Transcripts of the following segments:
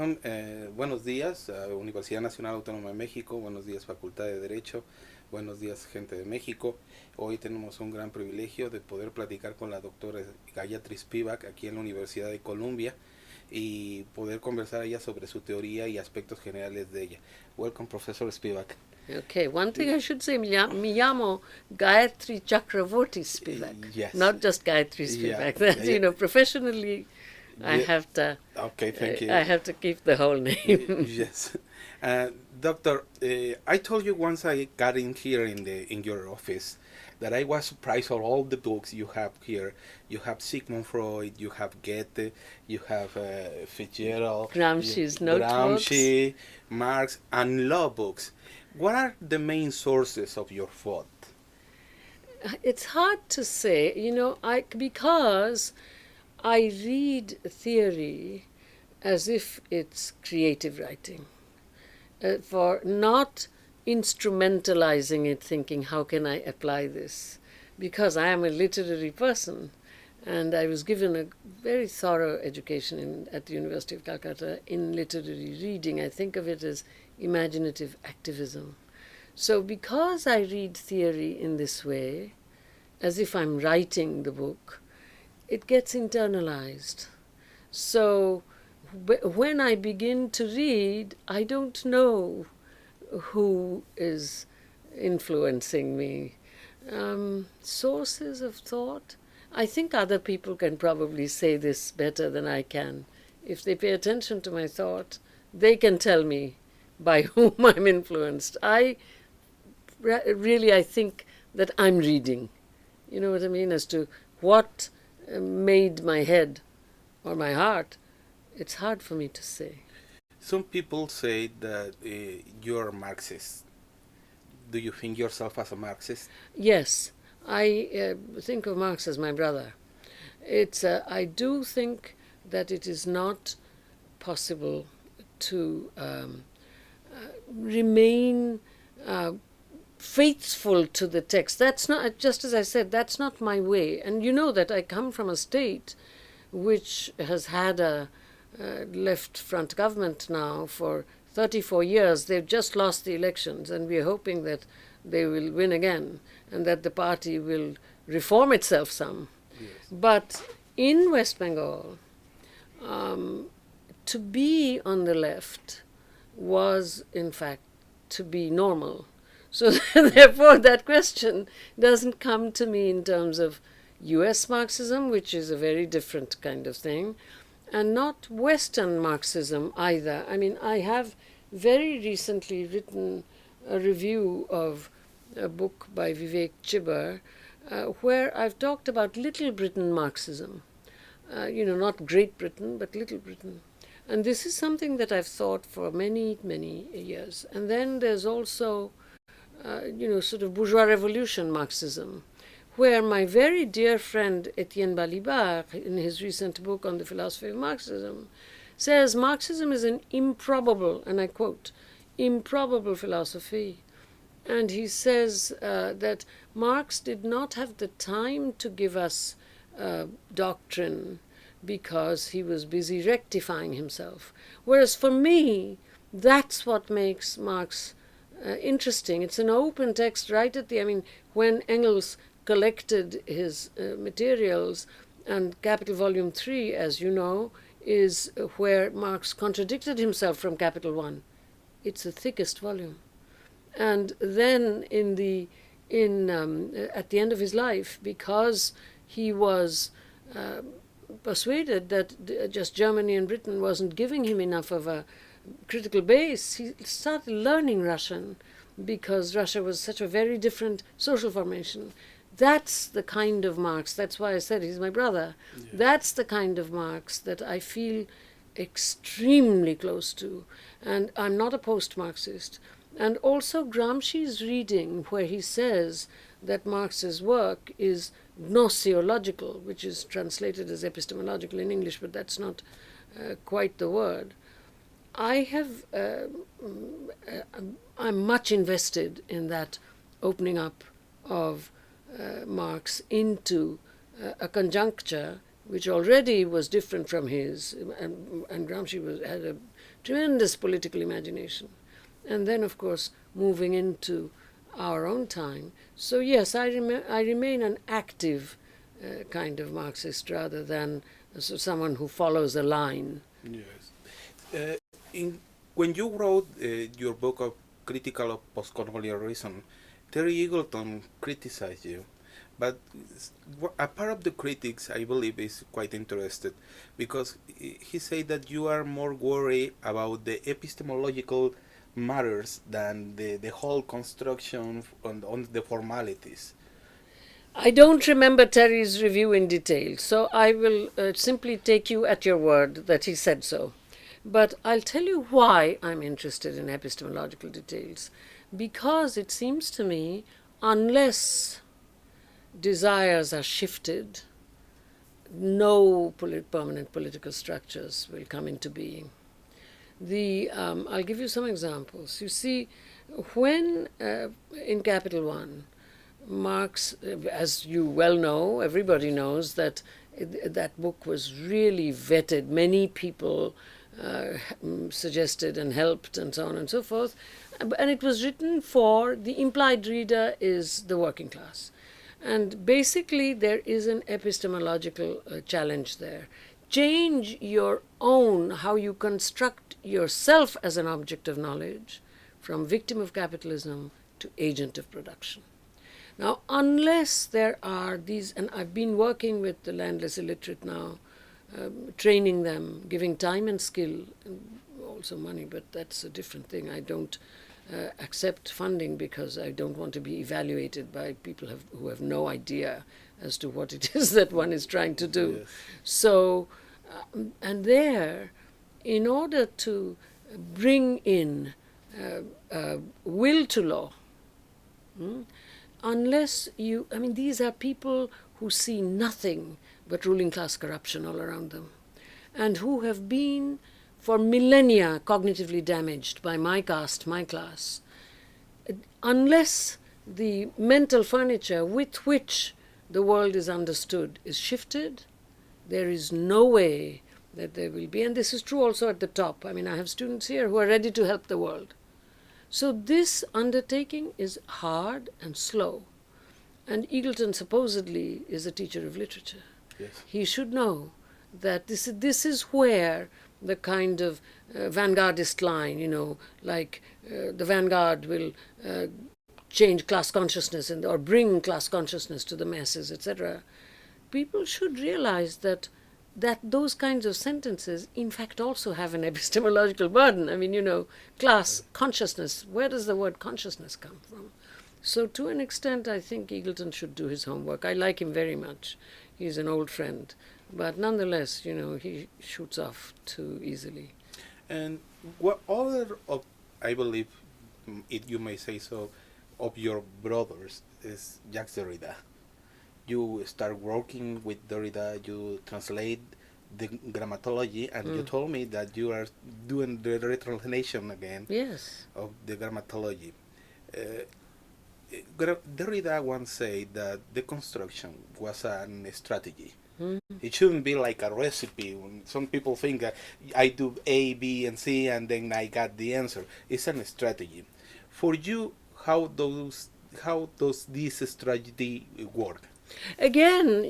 Son buenos días, Universidad Nacional Autónoma de México, buenos días Facultad de Derecho, buenos días gente de México. Hoy tenemos un gran privilegio de poder platicar con la doctora Gayatri Spivak aquí en la Universidad de Columbia y poder conversar ella sobre su teoría y aspectos generales de ella. Welcome, Professor Spivak. Okay, one thing I should say, mi llamo Gayatri Chakravorty Spivak, Yes. not just Gayatri Spivak. Yeah. That, professionally, I have to. Okay, thank you. I have to keep the whole name. Yes. Doctor, I told you once I got in here in your office that I was surprised of all the books you have here. You have Sigmund Freud, you have Goethe, you have Fitzgerald, Gramsci's notebooks. Gramsci, Marx, and law books. What are the main sources of your thought? It's hard to say, because I read theory as if it's creative writing, for not instrumentalizing it, thinking, how can I apply this? Because I am a literary person, and I was given a very thorough education at the University of Calcutta in literary reading. I think of it as imaginative activism. So because I read theory in this way, as if I'm writing the book, it gets internalized. So when I begin to read, I don't know who is influencing me. Sources of thought? I think other people can probably say this better than I can. If they pay attention to my thought, they can tell me by whom I'm influenced. I think that I'm reading. You know what I mean? As to what made my head or my heart, it's hard for me to say. Some people say that you're a Marxist. Do you think yourself as a Marxist? Yes, I think of Marx as my brother. I do think that it is not possible to remain faithful to the text. That's not, just as I said, that's not my way. And you know that I come from a state which has had a left front government now for 34 years. They've just lost the elections, and we're hoping that they will win again and that the party will reform itself some. Yes. But in West Bengal, to be on the left was, in fact, to be normal. So therefore, that question doesn't come to me in terms of US Marxism, which is a very different kind of thing, and not Western Marxism either. I mean, I have very recently written a review of a book by Vivek Chibber, where I've talked about Little Britain Marxism. Not Great Britain, but Little Britain. And this is something that I've thought for many, many years. And then there's also sort of bourgeois revolution Marxism, where my very dear friend Etienne Balibar, in his recent book on the philosophy of Marxism, says Marxism is an improbable, and I quote, improbable philosophy. And he says that Marx did not have the time to give us doctrine because he was busy rectifying himself. Whereas for me, that's what makes Marx interesting. It's an open text right at when Engels collected his materials, and Capital Volume 3, as you know, is where Marx contradicted himself from Capital 1. It's the thickest volume. And then at the end of his life, because he was persuaded that just Germany and Britain wasn't giving him enough of a critical base, he started learning Russian, because Russia was such a very different social formation. That's the kind of Marx, that's why I said he's my brother. Yeah. That's the kind of Marx that I feel extremely close to. And I'm not a post-Marxist. And also Gramsci's reading, where he says that Marx's work is gnoseological, which is translated as epistemological in English, but that's not quite the word. I'm much invested in that opening up of Marx into a conjuncture which already was different from his, and Gramsci had a tremendous political imagination. And then, of course, moving into our own time. So yes, I remain an active kind of Marxist rather than someone who follows a line. Yes. When you wrote your book of Critical of Postcolonialism, Terry Eagleton criticized you. But a part of the critics, I believe, is quite interested because he said that you are more worried about the epistemological matters than the whole construction on the formalities. I don't remember Terry's review in detail, so I will simply take you at your word that he said so. But I'll tell you why I'm interested in epistemological details. Because it seems to me, unless desires are shifted, no permanent political structures will come into being. I'll give you some examples. You see, when in Capital One, Marx, as you well know, everybody knows that that book was really vetted. Many people suggested and helped and so on and so forth. And it was written for the implied reader is the working class. And basically there is an epistemological challenge there. Change your own, how you construct yourself as an object of knowledge from victim of capitalism to agent of production. Now, unless there are these, and I've been working with the landless illiterate now, training them, giving time and skill, and also money, but that's a different thing. I don't accept funding because I don't want to be evaluated by people who have no idea as to what it is that one is trying to do. Yes. So, and there, in order to bring in will to law, unless you, I mean, these are people who see nothing but ruling class corruption all around them, and who have been for millennia cognitively damaged by my caste, my class. Unless the mental furniture with which the world is understood is shifted, there is no way that there will be, and this is true also at the top. I mean, I have students here who are ready to help the world. So this undertaking is hard and slow. And Eagleton supposedly is a teacher of literature. Yes. He should know that this is where the kind of vanguardist line, like the vanguard will change class consciousness or bring class consciousness to the masses, etc. People should realize that those kinds of sentences, in fact, also have an epistemological burden. I mean, class consciousness, where does the word consciousness come from? So to an extent, I think Eagleton should do his homework. I like him very much. He's an old friend. But nonetheless, he shoots off too easily. And what other of, I believe, you may say so, of your brothers is Jacques Derrida. You start working with Derrida, you translate the grammatology, and you told me that you are doing the retranslation again. Yes. Of the grammatology. Derrida once said that the construction was a strategy. It shouldn't be like a recipe. Some people think I do A, B, and C, and then I got the answer. It's a strategy. For you, how does this strategy work? Again,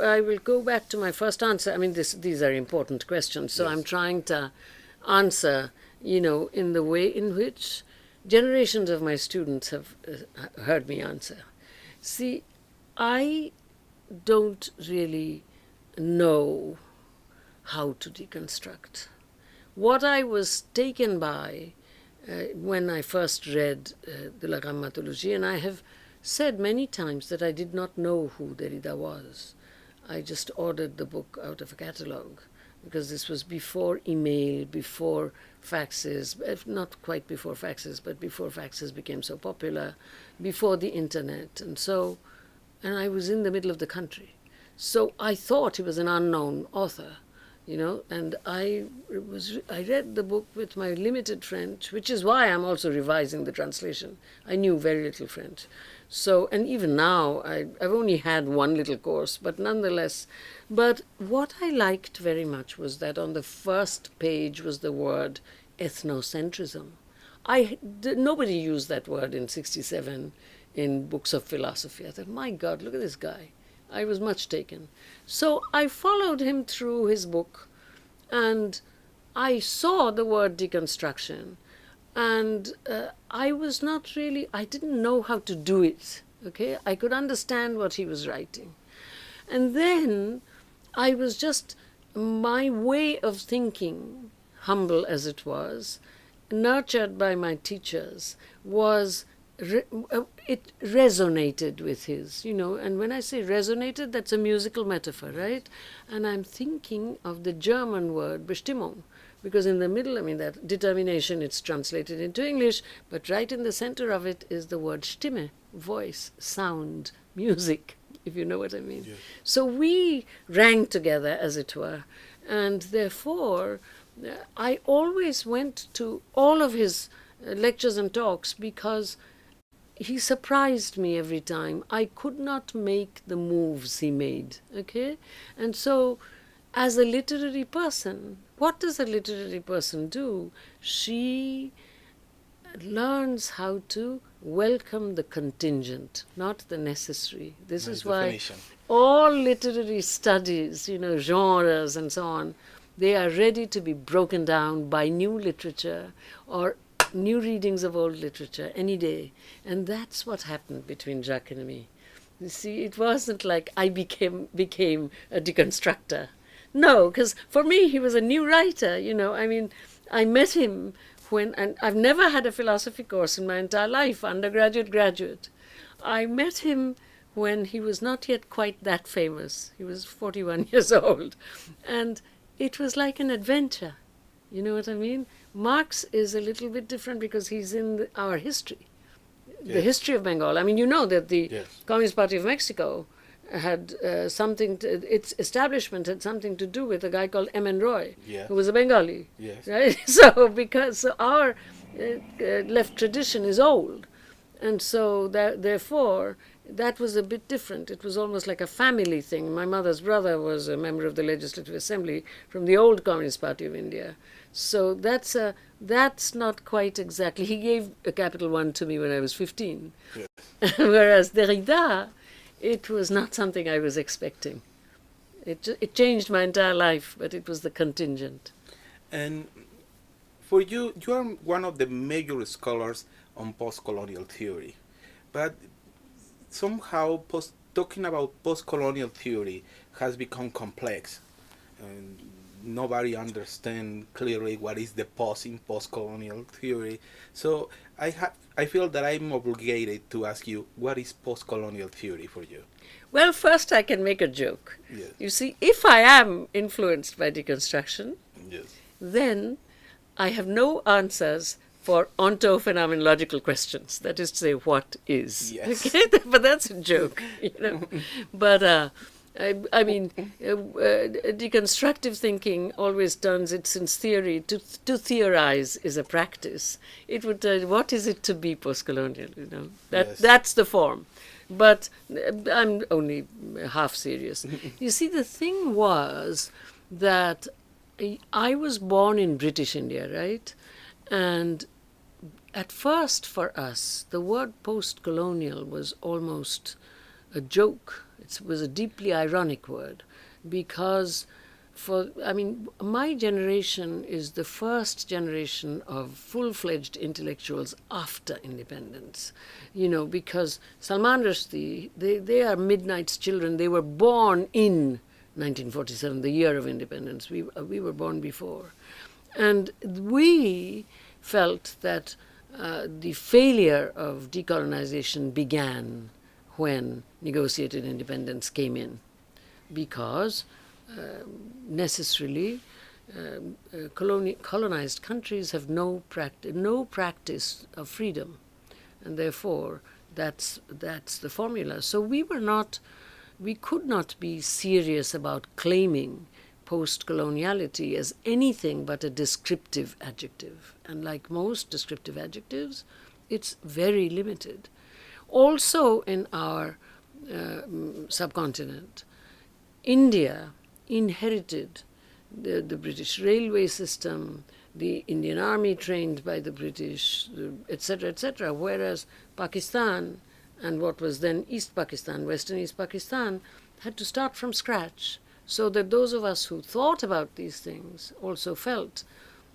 I will go back to my first answer. I mean, these are important questions, so yes. I'm trying to answer, in the way in which generations of my students have heard me answer. See, I don't really know how to deconstruct. What I was taken by when I first read the La Grammatologie, and I have said many times that I did not know who Derrida was. I just ordered the book out of a catalogue because this was before email, before faxes, not quite before faxes, but before faxes became so popular, before the internet. And I was in the middle of the country. So I thought he was an unknown author, and I read the book with my limited French, which is why I'm also revising the translation. I knew very little French. So, and even now, I've only had one little course, but nonetheless. But what I liked very much was that on the first page was the word ethnocentrism. Nobody used that word in 67 in books of philosophy. I thought, my God, look at this guy. I was much taken. So I followed him through his book, and I saw the word deconstruction, and I was not really, I didn't know how to do it, okay? I could understand what he was writing. And then I was just, my way of thinking, humble as it was, nurtured by my teachers, was it resonated with his, and when I say resonated, that's a musical metaphor, right? And I'm thinking of the German word Bestimmung, because in the middle, that determination, it's translated into English, but right in the center of it is the word Stimme, voice, sound, music, if you know what I mean. Yes. So we rang together, as it were, and therefore I always went to all of his lectures and talks because he surprised me every time. I could not make the moves he made, okay? And so, as a literary person, what does a literary person do? She learns how to welcome the contingent, not the necessary. This is why all literary studies, genres and so on, they are ready to be broken down by new literature or new readings of old literature any day. And that's what happened between Jacques and me. You see, it wasn't like I became a deconstructor. No, because for me, he was a new writer, I met him and I've never had a philosophy course in my entire life, undergraduate, graduate. I met him when he was not yet quite that famous. He was 41 years old. And it was like an adventure. You know what I mean? Marx is a little bit different because he's in our history, the history of Bengal. You know that the Communist Party of Mexico had its establishment had something to do with a guy called M.N. Roy, who was a Bengali. Yes. Right? So our left tradition is old. And so therefore, that was a bit different. It was almost like a family thing. My mother's brother was a member of the Legislative Assembly from the old Communist Party of India. So that's not quite exactly. He gave a Capital One to me when I was 15. Yes. Whereas Derrida, it was not something I was expecting. It changed my entire life, but it was the contingent. And for you are one of the major scholars on postcolonial theory. But somehow talking about postcolonial theory has become complex. And nobody understands clearly what is the post in postcolonial theory. So I feel that I'm obligated to ask you, what is postcolonial theory for you? Well, first I can make a joke. Yes. You see, if I am influenced by deconstruction, yes, then I have no answers for ontophenomenological questions. That is to say, what is? Yes. Okay? But that's a joke, But deconstructive thinking always turns it, since theory, to theorize is a practice. It would tell you, what is it to be postcolonial, That's the form. But I'm only half serious. You see, the thing was that I was born in British India, right? And at first for us, the word post-colonial was almost a joke. It was a deeply ironic word because my generation is the first generation of full-fledged intellectuals after independence, because Salman Rushdie, they are Midnight's children. They were born in 1947, the year of independence. We were born before. And we felt that the failure of decolonization began when negotiated independence came in, because necessarily colonized countries have no practice of freedom, and therefore that's the formula. So we could not be serious about claiming post-coloniality as anything but a descriptive adjective. And like most descriptive adjectives, it's very limited. Also in our subcontinent, India inherited the British railway system, the Indian army trained by the British, etc., whereas Pakistan and what was then East Pakistan, Western East Pakistan, had to start from scratch. So that those of us who thought about these things also felt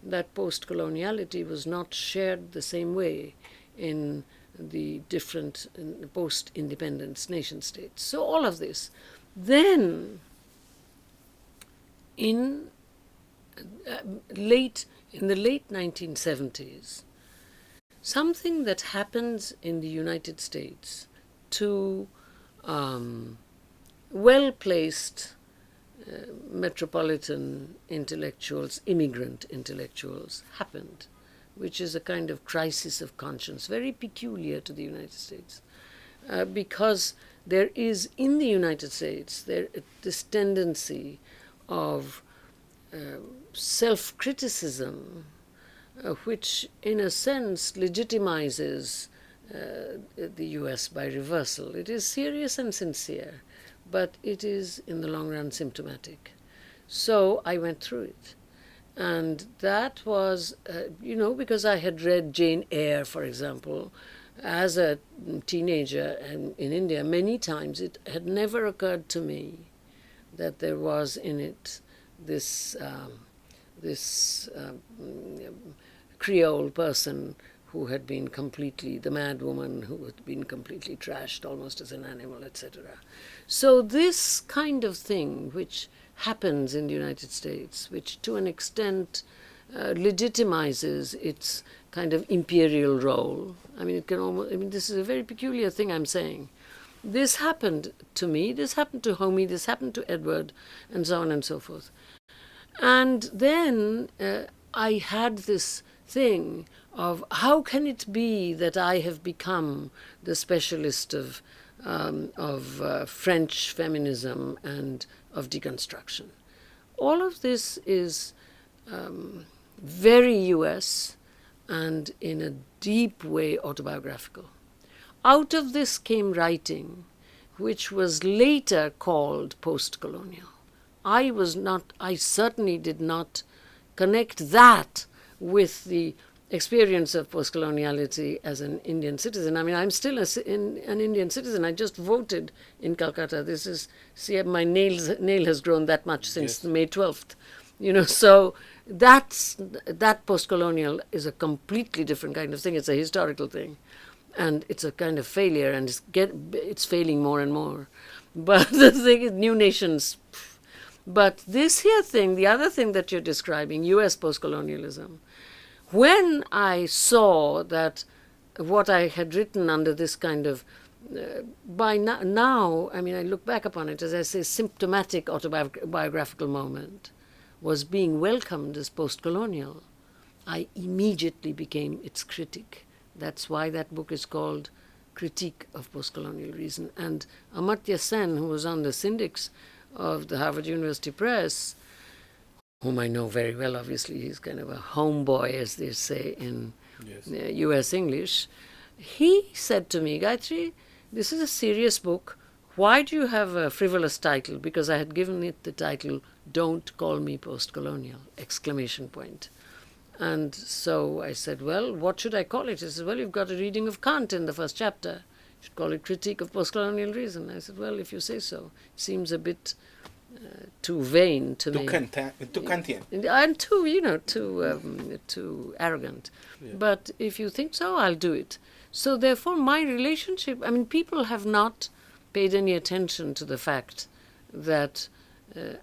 that post-coloniality was not shared the same way in the different post-independence nation states. So all of this. Then, in the late 1970s, something that happens in the United States to well-placed metropolitan intellectuals, immigrant intellectuals, happened, which is a kind of crisis of conscience, very peculiar to the United States, because there is in the United States this tendency of self-criticism, which in a sense legitimizes the US by reversal. It is serious and sincere, but it is in the long run symptomatic. So I went through it. And that was, because I had read Jane Eyre, for example, as a teenager in India many times. It had never occurred to me that there was in it this Creole person who had been completely, the mad woman who had been completely trashed almost as an animal, etc. So this kind of thing which happens in the United States, which to an extent legitimizes its kind of imperial role. I mean, this is a very peculiar thing I'm saying. This happened to me, this happened to Homie, this happened to Edward, and so on and so forth. And then I had this thing of how can it be that I have become the specialist of French feminism and of deconstruction. All of this is very US and in a deep way autobiographical. Out of this came writing, which was later called post-colonial. I certainly did not connect that with the experience of post-coloniality as an Indian citizen. I mean, I'm still an Indian citizen. I just voted in Calcutta. My nail has grown that much since May 12th. So that post-colonial is a completely different kind of thing. It's a historical thing. And it's a kind of failure, and it's failing more and more. But the thing is, new nations. But this here thing, the other thing that you're describing, U.S. post-colonialism, when I saw that what I had written under this kind of, by now, I mean, I look back upon it, as I say, symptomatic autobiographical moment, was being welcomed as post-colonial, I immediately became its critic. That's why that book is called Critique of Postcolonial Reason. And Amartya Sen, who was on the syndics of the Harvard University Press, whom I know very well, obviously, he's kind of a homeboy, as they say in US English, he said to me, Gayatri, this is a serious book. Why do you have a frivolous title? Because I had given it the title, Don't Call Me Postcolonial, ! And so I said, well, what should I call it? He said, well, you've got a reading of Kant in the first chapter. You should call it Critique of Postcolonial Reason. I said, well, if you say so. It seems a bit too vain to me. Too Kantian. And too arrogant. Yeah. But if you think so, I'll do it. So therefore, my relationship, I mean, people have not paid any attention to the fact that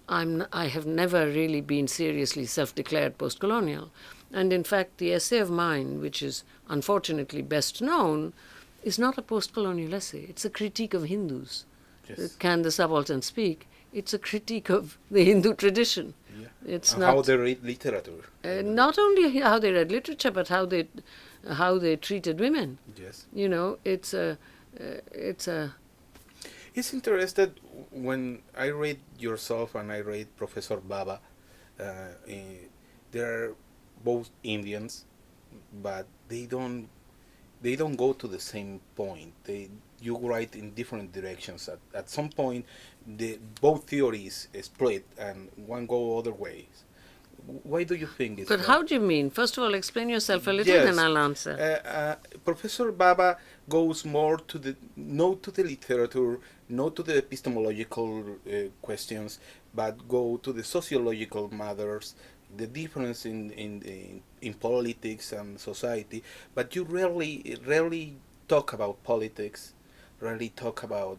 I have never really been seriously self-declared post-colonial. And in fact, the essay of mine, which is unfortunately best known, is not a post-colonial essay. It's a critique of Hindus. Yes. Can the Subaltern Speak? It's a critique of the Hindu tradition. Yeah. It's not how they read literature. Not only how they read literature, but how they treated women. Yes. It's a. It's interesting when I read yourself and I read Professor Baba. They're both Indians, but they don't they don't go to the same point. You write in different directions. At some point, both theories split and one go other ways. Why do you think it's But that? how do you mean? First of all, explain yourself a little, Yes. then I'll answer. Professor Baba goes more to not to the literature, not to the epistemological questions, but go to the sociological matters, the difference in politics and society. But you rarely talk about politics, rarely talk about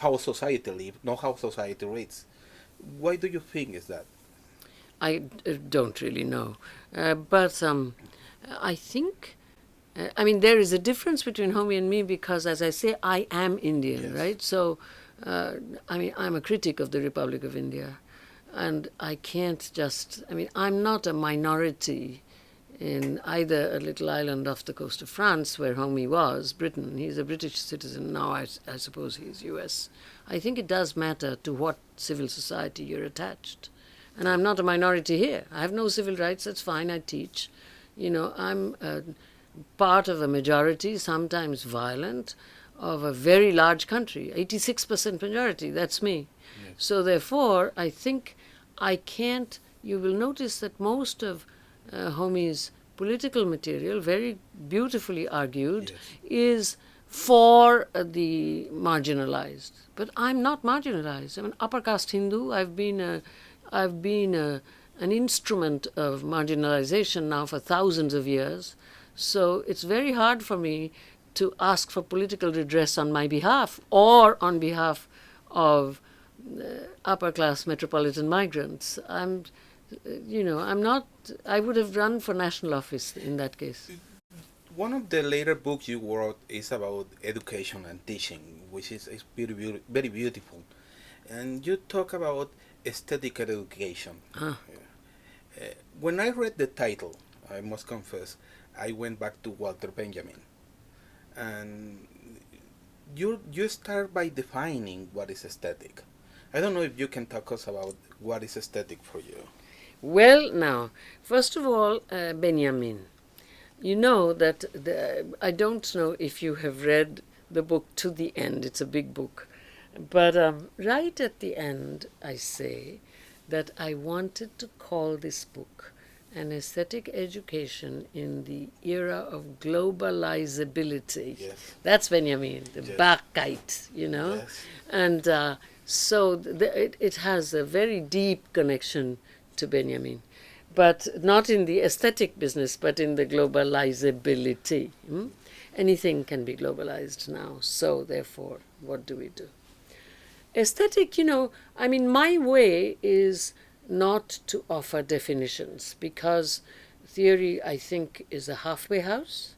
how society lives, not how society rates. Why do you think is that? I don't really know. But I think, I mean, there is a difference between Homi and me because, as I say, I am Indian, Yes. right? So, I mean, I'm a critic of the Republic of India. And I can't just, I mean, I'm not a minority in either a little island off the coast of France where Homi was, Britain. He's a British citizen. Now I suppose he's US. I think it does matter to what civil society you're attached. And I'm not a minority here. I have no civil rights. That's fine. I teach. You know, I'm part of a majority, sometimes violent, of a very large country. 86% majority. That's me. Yes. So therefore, I think I can't. You will notice that most of Homi's political material, very beautifully argued, Yes. is for the marginalized. But I'm not marginalized. I'm an upper caste Hindu. I've been an instrument of marginalization now for thousands of years. So it's very hard for me to ask for political redress on my behalf or on behalf of upper class metropolitan migrants. I'm not. I would have run for national office in that case. One of the later books you wrote is about education and teaching, which is very beautiful. And you talk about aesthetic education. When I read the title, I must confess, I went back to Walter Benjamin. And you start by defining what is aesthetic. I don't know if you can talk us about what is aesthetic for you. Well, now, first of all, Benjamin, you know that I don't know if you have read the book to the end. It's a big book. But right at the end, I say that I wanted to call this book an aesthetic education in the era of globalizability. Yes. That's Benjamin, the Yes. Bachite, you know. Yes. And so it has a very deep connection to Benjamin, but not in the aesthetic business, but in the globalizability. Anything can be globalized now, so therefore, what do we do? Aesthetic, I mean, my way is not to offer definitions because theory, I think, is a halfway house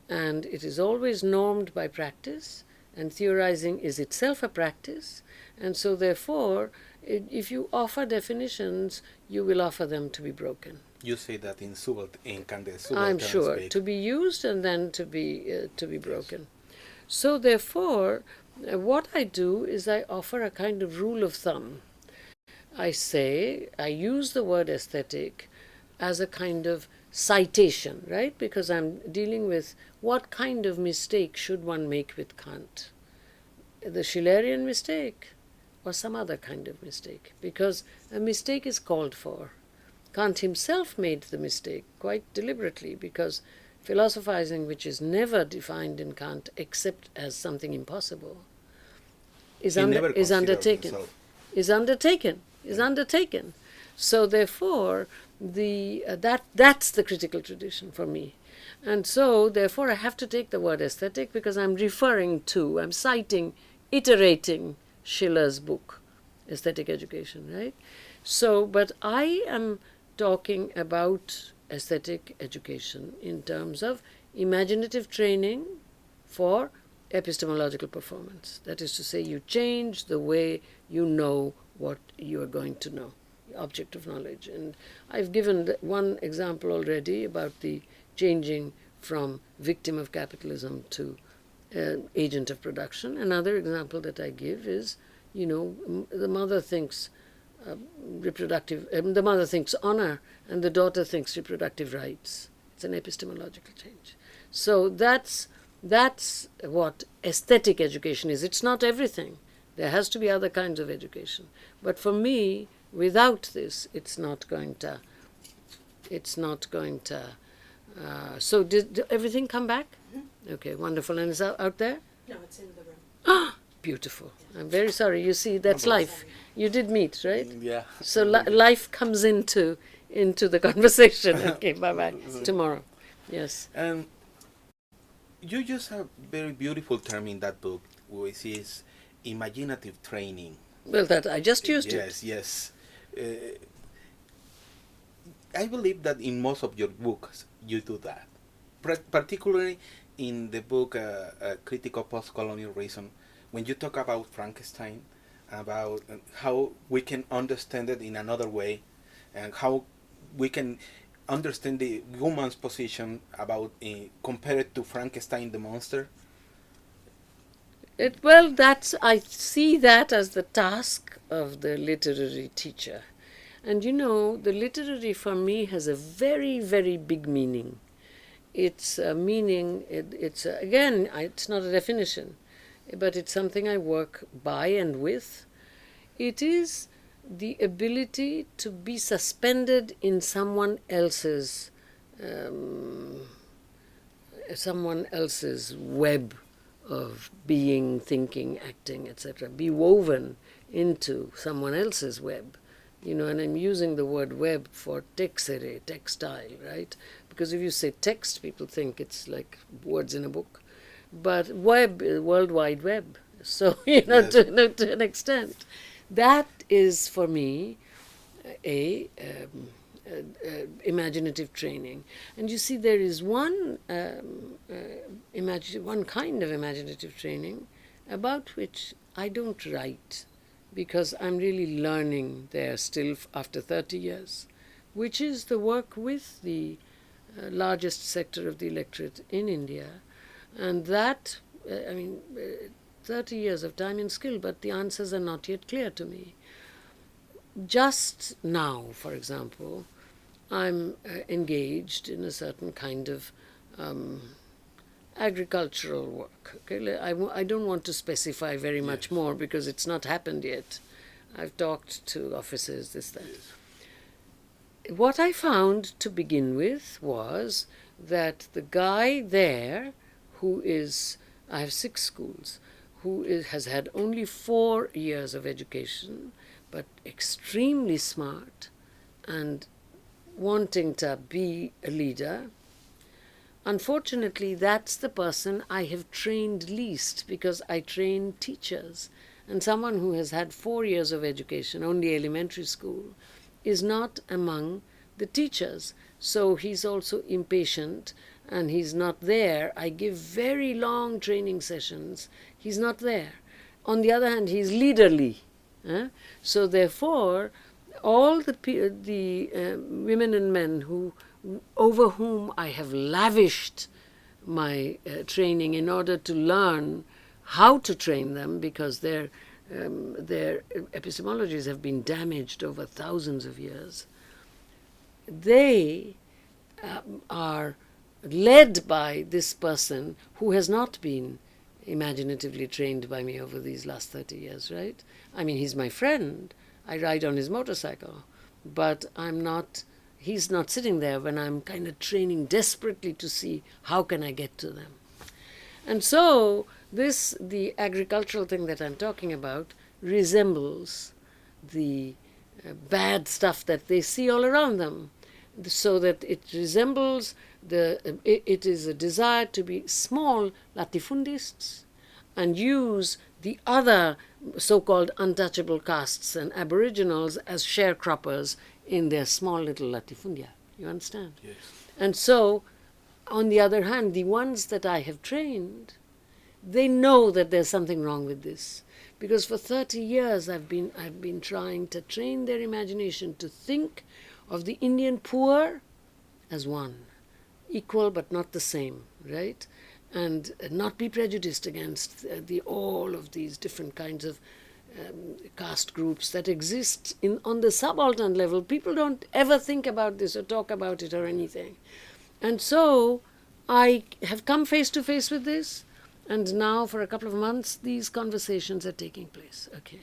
and it is always normed by practice, and theorizing is itself a practice. And so therefore, if you offer definitions, you will offer them to be broken. You say that in subaltern I'm sure, speak. to be used and then to be broken. So therefore, what I do is I offer a kind of rule of thumb. I use the word aesthetic as a kind of citation, right? Because I'm dealing with what kind of mistake should one make with Kant? The Schillerian mistake or some other kind of mistake? Because a mistake is called for. Kant himself made the mistake quite deliberately because philosophizing, which is never defined in Kant except as something impossible, is undertaken. So therefore, that's the critical tradition for me. And so therefore I have to take the word aesthetic because I'm citing, iterating Schiller's book, Aesthetic Education, right? So, but I am talking about aesthetic education in terms of imaginative training for epistemological performance. That is to say, you change the way you know what you are going to know, the object of knowledge. And I've given one example already about the changing from victim of capitalism to agent of production. Another example that I give is, the mother thinks the mother thinks honor and the daughter thinks reproductive rights. It's an epistemological change. So that's what aesthetic education is. It's not everything. There has to be other kinds of education. But for me, without this, it's not going to. So did everything come back? Mm-hmm. Okay, wonderful. And is it out there? No, it's in the room. Ah, beautiful. I'm very sorry. You see, that's life. You did meet, right? Yeah. So life comes into the conversation. Okay, bye-bye. Tomorrow. Yes. And you use a very beautiful term in that book, which is imaginative training. Well, that I just used it. Yes, yes. I believe that in most of your books you do that. Particularly in the book Critical Postcolonial Reason, when you talk about Frankenstein, about how we can understand it in another way, and how we can understand the woman's position about compared to Frankenstein the monster. I see that as the task of the literary teacher. And the literary for me has a very, very big meaning. It's a meaning, again, it's not a definition, but it's something I work by and with. It is the ability to be suspended in someone else's web of being, thinking, acting, etc., be woven into someone else's web. And I'm using the word web for texere, textile, right? Because if you say text, people think it's like words in a book. But web, World Wide Web. So, Yes. to an extent. That is, for me, a imaginative training. And you see, there is one kind of imaginative training about which I don't write, because I'm really learning there still after 30 years, which is the work with the largest sector of the electorate in India. And that, 30 years of time and skill, but the answers are not yet clear to me. Just now, for example, I'm engaged in a certain kind of agricultural work. Okay? I don't want to specify very much more because it's not happened yet. I've talked to officers, this, that. Yes. What I found to begin with was that the guy there I have 6 schools, has had only 4 years of education, but extremely smart and wanting to be a leader. Unfortunately, that's the person I have trained least, because I train teachers. And someone who has had 4 years of education, only elementary school, is not among the teachers. So he's also impatient and he's not there. I give very long training sessions. He's not there. On the other hand, he's leaderly. So therefore, all the women and men over whom I have lavished my training in order to learn how to train them, because their epistemologies have been damaged over thousands of years, they are led by this person who has not been imaginatively trained by me over these last 30 years, right? He's my friend. I ride on his motorcycle, but he's not sitting there when I'm kind of training desperately to see how can I get to them. And so the agricultural thing that I'm talking about resembles the bad stuff that they see all around them, so that it resembles it is a desire to be small latifundists and use the other so-called untouchable castes and aboriginals as sharecroppers in their small little latifundia. You understand? Yes. And so, on the other hand, the ones that I have trained, they know that there's something wrong with this. Because for 30 years I've been trying to train their imagination to think of the Indian poor as one, equal but not the same, right? And not be prejudiced against all of these different kinds of caste groups that exist on the subaltern level. People don't ever think about this or talk about it or anything. And so I have come face to face with this, and now for a couple of months these conversations are taking place. Okay,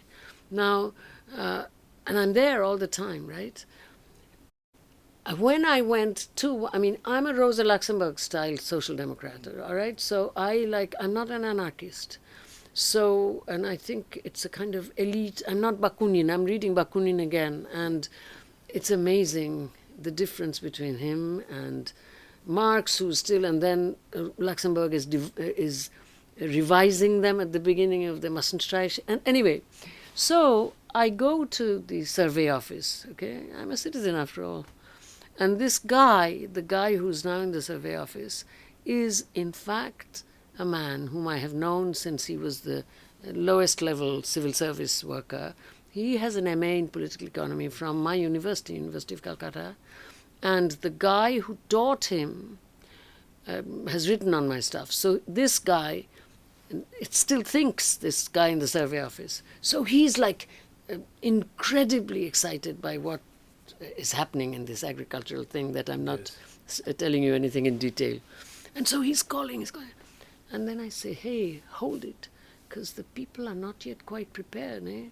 now, and I'm there all the time, right? When I went to, I mean, I'm a Rosa Luxemburg style social democrat, all right? So I'm not an anarchist. So, and I think it's a kind of elite, I'm not Bakunin, I'm reading Bakunin again, and it's amazing the difference between him and Marx, who's still, and then Luxemburg is revising them at the beginning of the Massenstreich. And anyway, so I go to the survey office, okay? I'm a citizen after all. And this guy, the guy who's now in the survey office, is in fact a man whom I have known since he was the lowest level civil service worker. He has an MA in political economy from my university, University of Calcutta. And the guy who taught him has written on my stuff. So this guy, it still thinks, this guy in the survey office. So he's like incredibly excited by what is happening in this agricultural thing that I'm not telling you anything in detail. And so he's calling. And then I say, hey, hold it, because the people are not yet quite prepared, eh?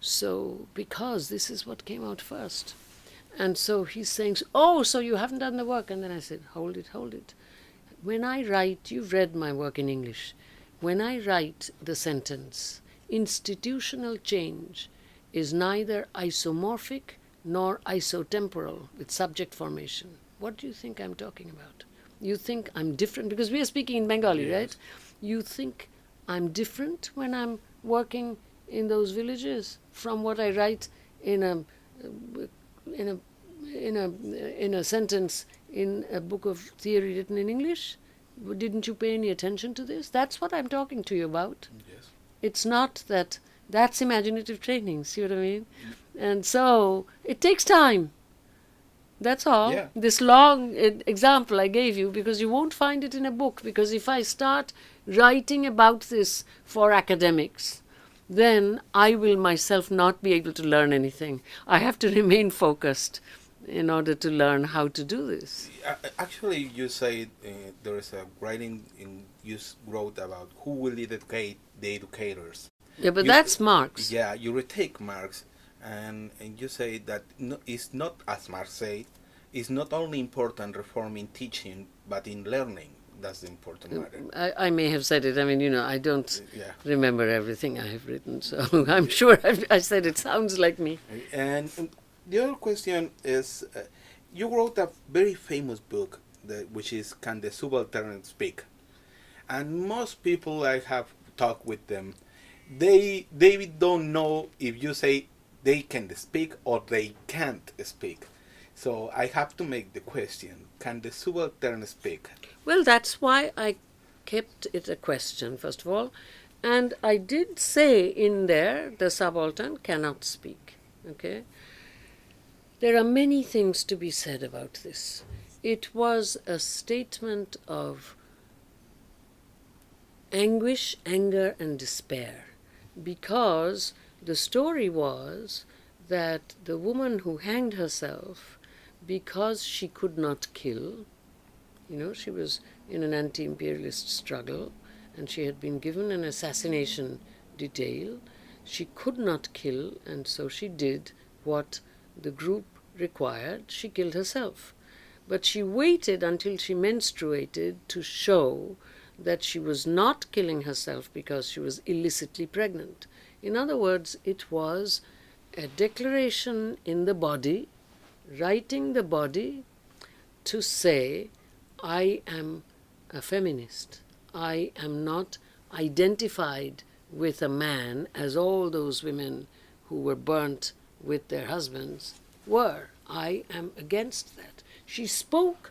So, because this is what came out first. And so he's saying, oh, so you haven't done the work. And then I said, hold it, hold it. When I write, you've read my work in English. When I write the sentence, institutional change is neither isomorphic nor isotemporal with subject formation. What do you think I'm talking about? You think I'm different? Because we are speaking in Bengali, yes. Right? You think I'm different when I'm working in those villages from what I write in a sentence in a book of theory written in English? Didn't you pay any attention to this? That's what I'm talking to you about. Yes. It's not that. That's imaginative training, see what I mean? And so it takes time. That's all. Yeah. This long example I gave you, because you won't find it in a book, because if I start writing about this for academics, then I will myself not be able to learn anything. I have to remain focused in order to learn how to do this. Actually, you say there is a writing you wrote about who will educate the educators. Yeah, but that's Marx. Yeah, you retake Marx, and you say that it's not, as Marx said, it's not only important reform in teaching, but in learning. That's the important matter. I may have said it. I mean, I don't remember everything I have written, so I'm sure I said it sounds like me. And the other question is, you wrote a very famous book, which is Can the Subaltern Speak? And most people I have talked with them, they don't know if you say they can speak or they can't speak. So I have to make the question, can the subaltern speak? Well, that's why I kept it a question, first of all. And I did say in there, the subaltern cannot speak. Okay? There are many things to be said about this. It was a statement of anguish, anger, and despair, because the story was that the woman who hanged herself because she could not kill, she was in an anti-imperialist struggle and she had been given an assassination detail. She could not kill, and so she did what the group required. She killed herself. But she waited until she menstruated to show that she was not killing herself because she was illicitly pregnant. In other words, it was a declaration in the body, writing the body to say, I am a feminist. I am not identified with a man as all those women who were burnt with their husbands were. I am against that. She spoke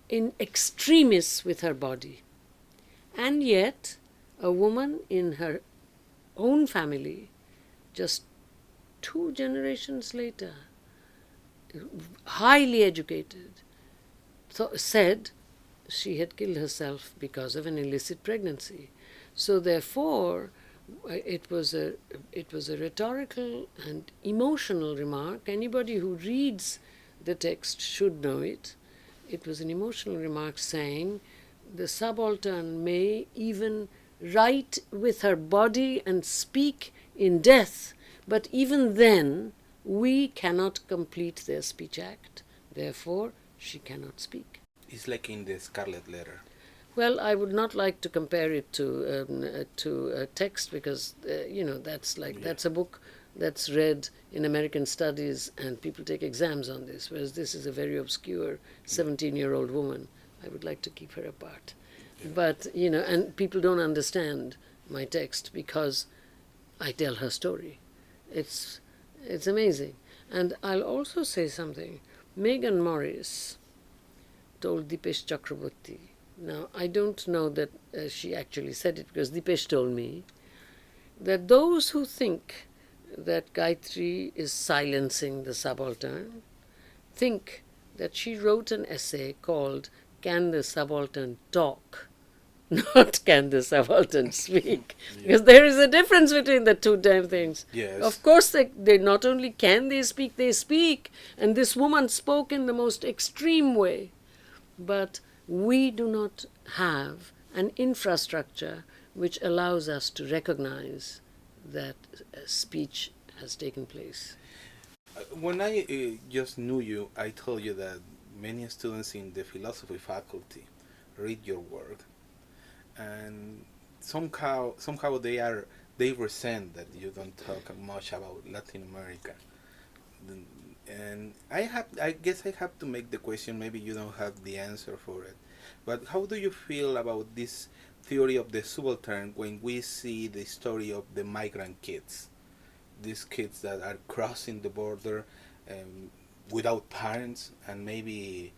in extremis with her body. And yet, a woman in her own family, just 2 generations later, highly educated, said she had killed herself because of an illicit pregnancy. So therefore, it was a rhetorical and emotional remark. Anybody who reads the text should know it. It was an emotional remark saying, the subaltern may even write with her body and speak in death, but even then we cannot complete their speech act. Therefore, she cannot speak. It's like in the Scarlet Letter. Well, I would not like to compare it to a text because that's a book that's read in American studies and people take exams on this, whereas this is a very obscure 17-year-old woman. I would like to keep her apart. Yeah. But, and people don't understand my text because I tell her story. It's amazing. And I'll also say something. Megan Morris told Dipesh Chakravorty. Now, I don't know that she actually said it because Dipesh told me that those who think that Gayatri is silencing the subaltern think that she wrote an essay called Can the Subaltern Talk? Not Can the Subaltern Speak? Yeah. Because there is a difference between the two damn things. Yes. Of course, they not only can they speak, and this woman spoke in the most extreme way. But we do not have an infrastructure which allows us to recognize that speech has taken place. When I just knew you, I told you that many students in the philosophy faculty read your work, and somehow they resent that you don't talk much about Latin America. And I guess I have to make the question. Maybe you don't have the answer for it, but how do you feel about this theory of the subaltern when we see the story of the migrant kids, these kids that are crossing the border without parents and maybe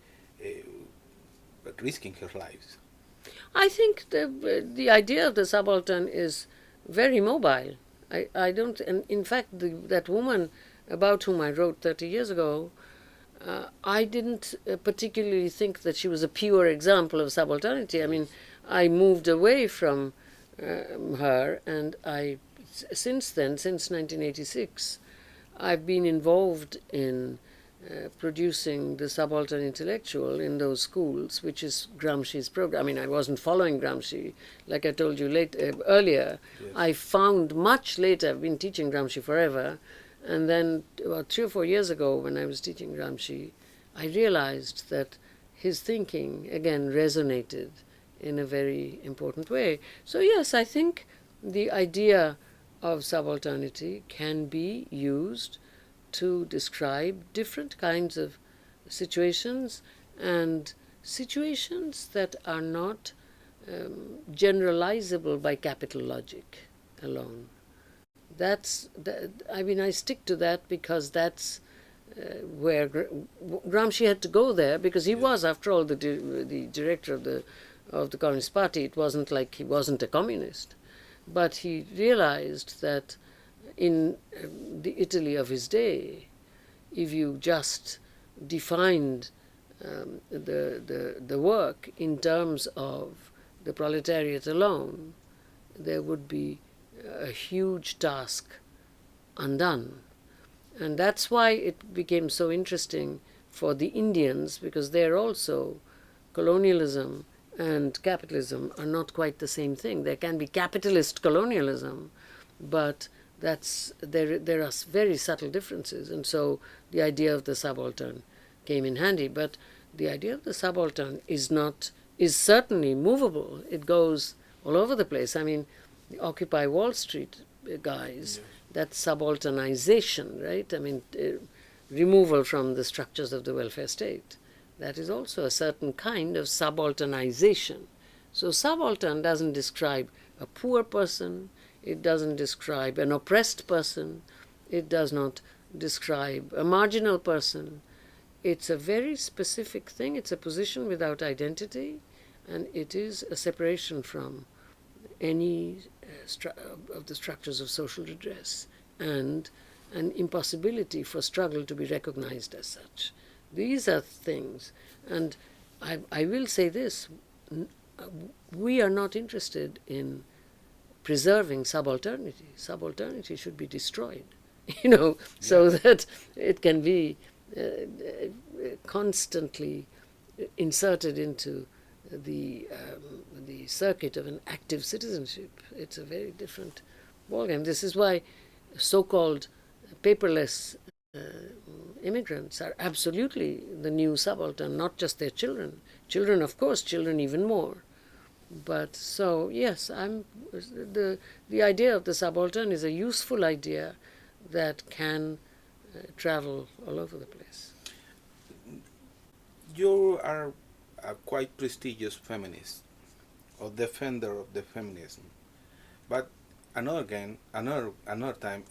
risking their lives? I think the idea of the subaltern is very mobile. I don't, and in fact, that woman about whom I wrote 30 years ago, I didn't particularly think that she was a pure example of subalternity. I mean, I moved away from her, and since then, since 1986, I've been involved in producing the subaltern intellectual in those schools, which is Gramsci's program. I mean, I wasn't following Gramsci, like I told you earlier. Yes. I found much later, I've been teaching Gramsci forever, and then about 3 or 4 years ago when I was teaching Gramsci, I realized that his thinking, again, resonated in a very important way. So yes, I think the idea of subalternity can be used to describe different kinds of situations, and situations that are not generalizable by capital logic alone. I stick to that because that's where Gramsci had to go there, because he was, after all, the director of the Communist Party. It wasn't like he wasn't a communist, but he realized that in the Italy of his day, if you just defined the work in terms of the proletariat alone, there would be a huge task undone. And that's why it became so interesting for the Indians, because there also colonialism and capitalism are not quite the same thing. There can be capitalist colonialism, but there are very subtle differences, and so the idea of the subaltern came in handy. But the idea of the subaltern is certainly movable. It goes all over the place. I mean, the Occupy Wall Street guys, that's subalternization, right? I mean, removal from the structures of the welfare state. That is also a certain kind of subalternization. So subaltern doesn't describe a poor person, it doesn't describe an oppressed person, it does not describe a marginal person. It's a very specific thing. It's a position without identity, and it is a separation from any of the structures of social redress, and an impossibility for struggle to be recognized as such. These are things, and I will say this, we are not interested in preserving subalternity. Subalternity should be destroyed, so that it can be constantly inserted into the circuit of an active citizenship. It's a very different ballgame. This is why so-called paperless immigrants are absolutely the new subaltern, not just their children. Children, of course, children even more. But so, yes, the idea of the subaltern is a useful idea that can travel all over the place. You are a quite prestigious feminist or defender of the feminism, but another time,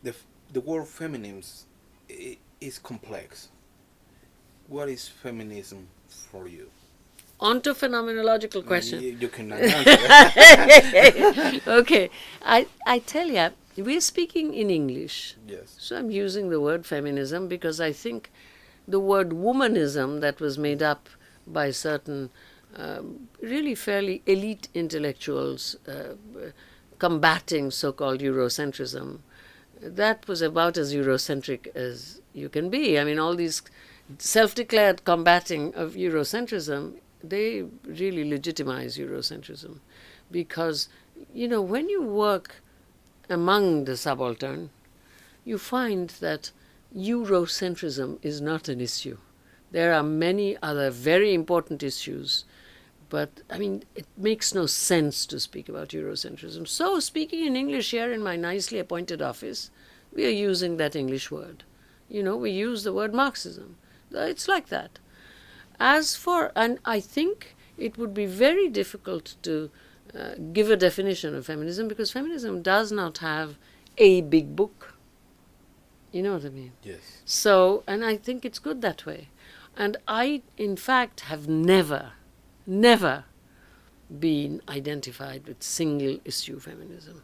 the word feminism is complex. What is feminism for you? On to phenomenological question. You can answer. Okay, I tell you, we're speaking in English. Yes. So I'm using the word feminism because I think the word womanism that was made up by certain really fairly elite intellectuals combating so-called Eurocentrism, that was about as Eurocentric as you can be. I mean, all these self-declared combating of Eurocentrism, they really legitimize Eurocentrism because, when you work among the subaltern, you find that Eurocentrism is not an issue. There are many other very important issues, but, it makes no sense to speak about Eurocentrism. So, speaking in English here in my nicely appointed office, we are using that English word. We use the word Marxism. It's like that. And I think it would be very difficult to give a definition of feminism because feminism does not have a big book. You know what I mean? Yes. So, and I think it's good that way. And I, in fact, have never been identified with single-issue feminism.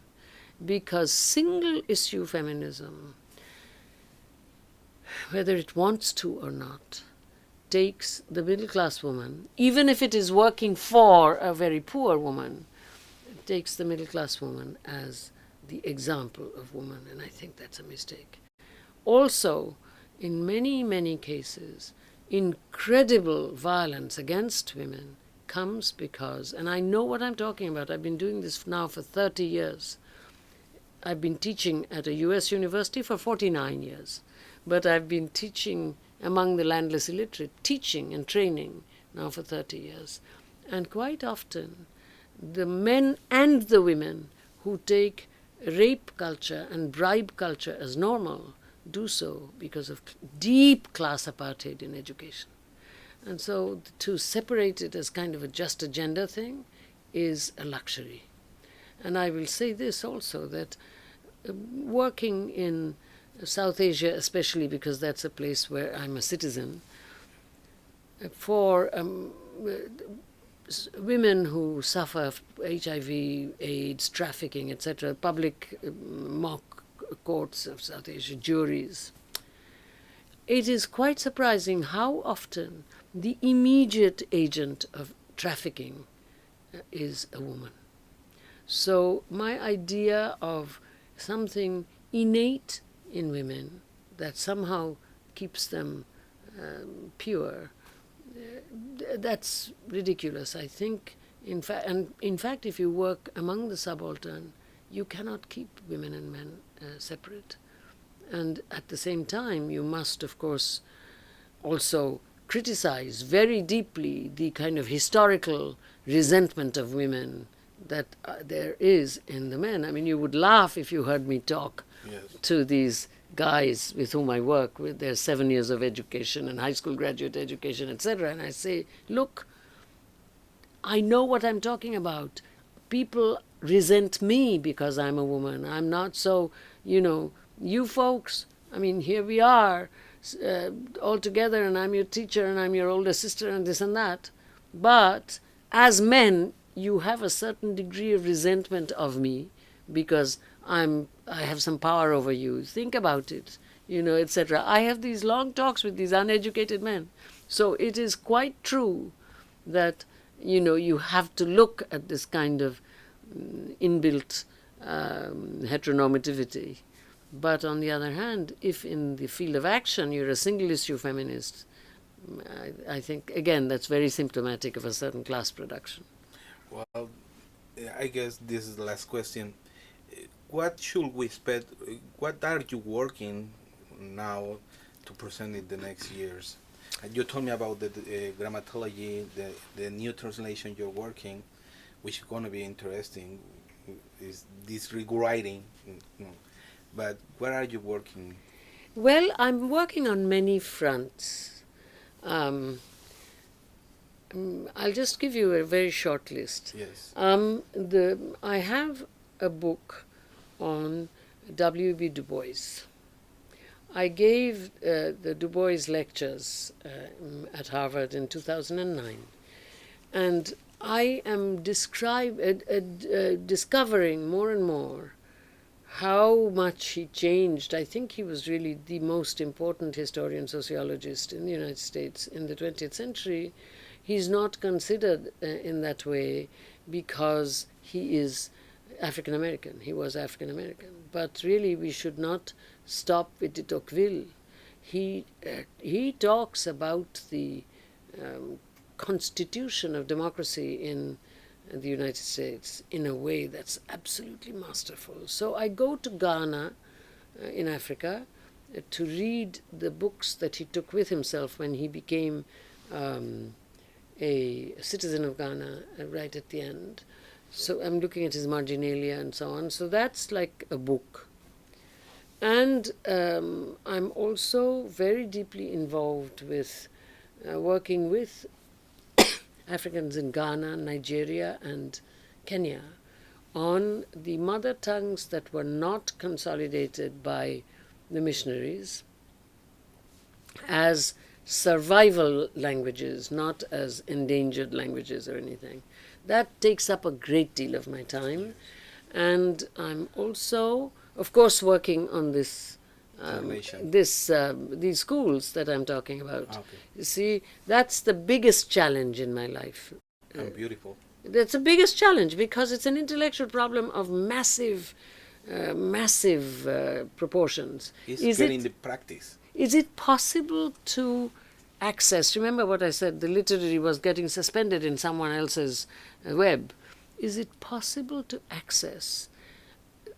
Because single-issue feminism, whether it wants to or not, takes the middle-class woman, even if it is working for a very poor woman, it takes the middle-class woman as the example of woman, and I think that's a mistake. Also, in many, many cases, incredible violence against women comes because, and I know what I'm talking about, I've been doing this now for 30 years. I've been teaching at a US university for 49 years, but I've been teaching among the landless illiterate, teaching and training now for 30 years. And quite often, the men and the women who take rape culture and bribe culture as normal do so because of deep class apartheid in education. And so to separate it as kind of a just a gender thing is a luxury. And I will say this also, that working in South Asia, especially because that's a place where I'm a citizen, for women who suffer HIV, AIDS, trafficking, etc., public mock courts of South Asia, juries, it is quite surprising how often the immediate agent of trafficking is a woman. So my idea of something innate in women that somehow keeps them pure, that's ridiculous. I think, in fact, if you work among the subaltern, you cannot keep women and men separate. And at the same time, you must, of course, also criticize very deeply the kind of historical resentment of women that there is in the men. I mean, you would laugh if you heard me talk to these guys with whom I work, with their 7 years of education and high school graduate education, etc. And I say, look, I know what I'm talking about. People resent me because I'm a woman. I'm not so, you folks, I mean, here we are all together, and I'm your teacher and I'm your older sister and this and that. But as men, you have a certain degree of resentment of me because I have some power over you. Think about it, etc. I have these long talks with these uneducated men. So it is quite true that, you have to look at this kind of inbuilt heteronormativity. But on the other hand, if in the field of action you're a single-issue feminist, I think, again, that's very symptomatic of a certain class production. Well, I guess this is the last question. What should we expect? What are you working now to present in the next years? You told me about the grammatology, the new translation you're working, which is going to be interesting. Is this rewriting? But where are you working? Well, I'm working on many fronts. Um, I'll just give you a very short list. Yes. I have a book on W.B. Du Bois. I gave the Du Bois lectures at Harvard in 2009, and I am discovering more and more how much he changed. I think he was really the most important historian sociologist in the United States in the 20th century. He's not considered in that way because he is African American. He was African American. But really, we should not stop with de Tocqueville. He talks about the constitution of democracy in the United States in a way that's absolutely masterful. So I go to Ghana in Africa to read the books that he took with himself when he became a citizen of Ghana right at the end. So I'm looking at his marginalia and so on. So that's like a book. And I'm also very deeply involved with working with Africans in Ghana, Nigeria, and Kenya on the mother tongues that were not consolidated by the missionaries as survival languages, not as endangered languages or anything. That takes up a great deal of my time. And I'm also, of course, working on this these schools that I'm talking about. Okay. You see, that's the biggest challenge in my life. And beautiful. That's the biggest challenge because it's an intellectual problem of massive proportions. It's getting the practice. Is it possible to access? Remember what I said, the literary was getting suspended in someone else's web. Is it possible to access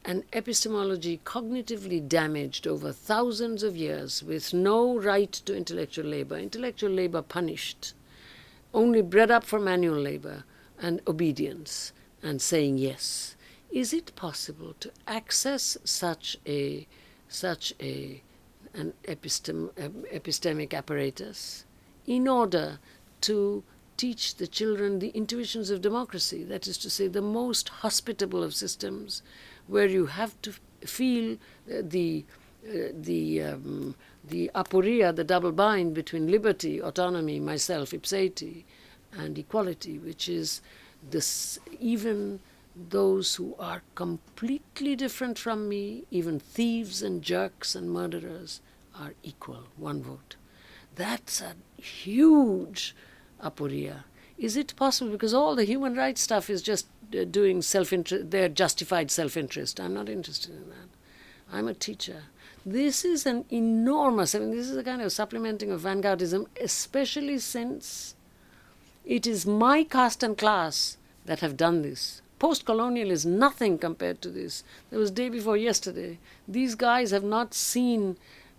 an epistemology cognitively damaged over thousands of years with no right to intellectual labor punished, only bred up for manual labor and obedience and saying yes? Is it possible to access such an epistemic apparatus in order to teach the children the intuitions of democracy, that is to say, the most hospitable of systems, where you have to feel the aporia, the double bind between liberty, autonomy, myself, ipseity, and equality, which is this, even those who are completely different from me, even thieves and jerks and murderers, are equal, one vote. That's a huge aporia. Is it possible? Because all the human rights stuff is just doing self-interest, their justified self-interest. I'm not interested in that. I'm a teacher. This is an enormous, this is a kind of supplementing of vanguardism, especially since it is my caste and class that have done this. Postcolonial is nothing compared to this. There was day before yesterday. These guys have not seen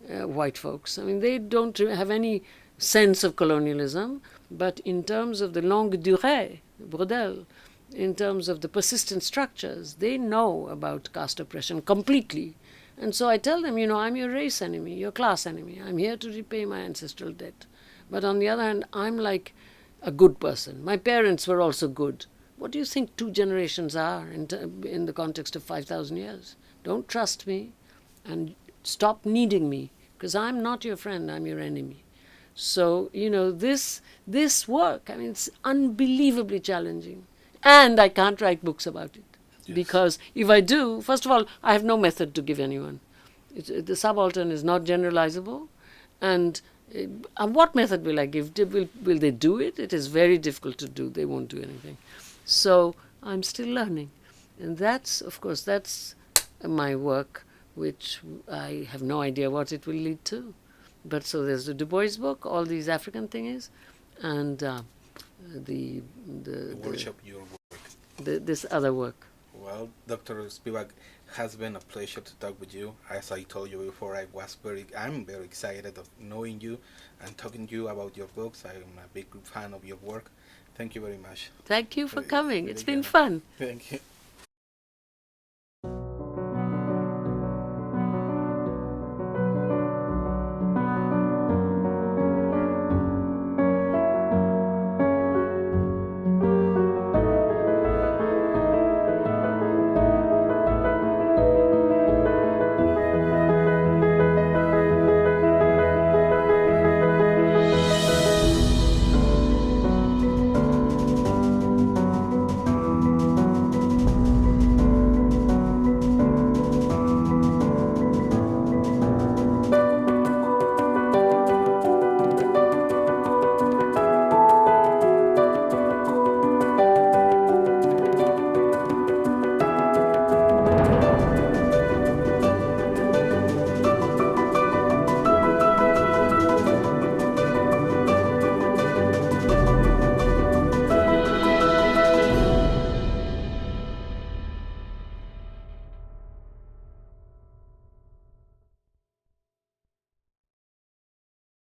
white folks. They don't have any sense of colonialism, but in terms of the longue durée, Brodel, in terms of the persistent structures, they know about caste oppression completely. And so I tell them, I'm your race enemy, your class enemy. I'm here to repay my ancestral debt. But on the other hand, I'm like a good person. My parents were also good. What do you think 2 generations are in the context of 5,000 years? Don't trust me and stop needing me, because I'm not your friend, I'm your enemy. So, this work, it's unbelievably challenging. And I can't write books about it. Yes. Because if I do, first of all, I have no method to give anyone. The subaltern is not generalizable. And what method will I give? Will they do it? It is very difficult to do. They won't do anything. So I'm still learning. And that's my work, which I have no idea what it will lead to. But so there's the Du Bois book, all these African things, and the workshop, your work. This other work. Well, Dr. Spivak, has been a pleasure to talk with you. As I told you before, I'm very excited of knowing you and talking to you about your books. I'm a big fan of your work. Thank you very much. Thank you for coming. It's been fun. Thank you.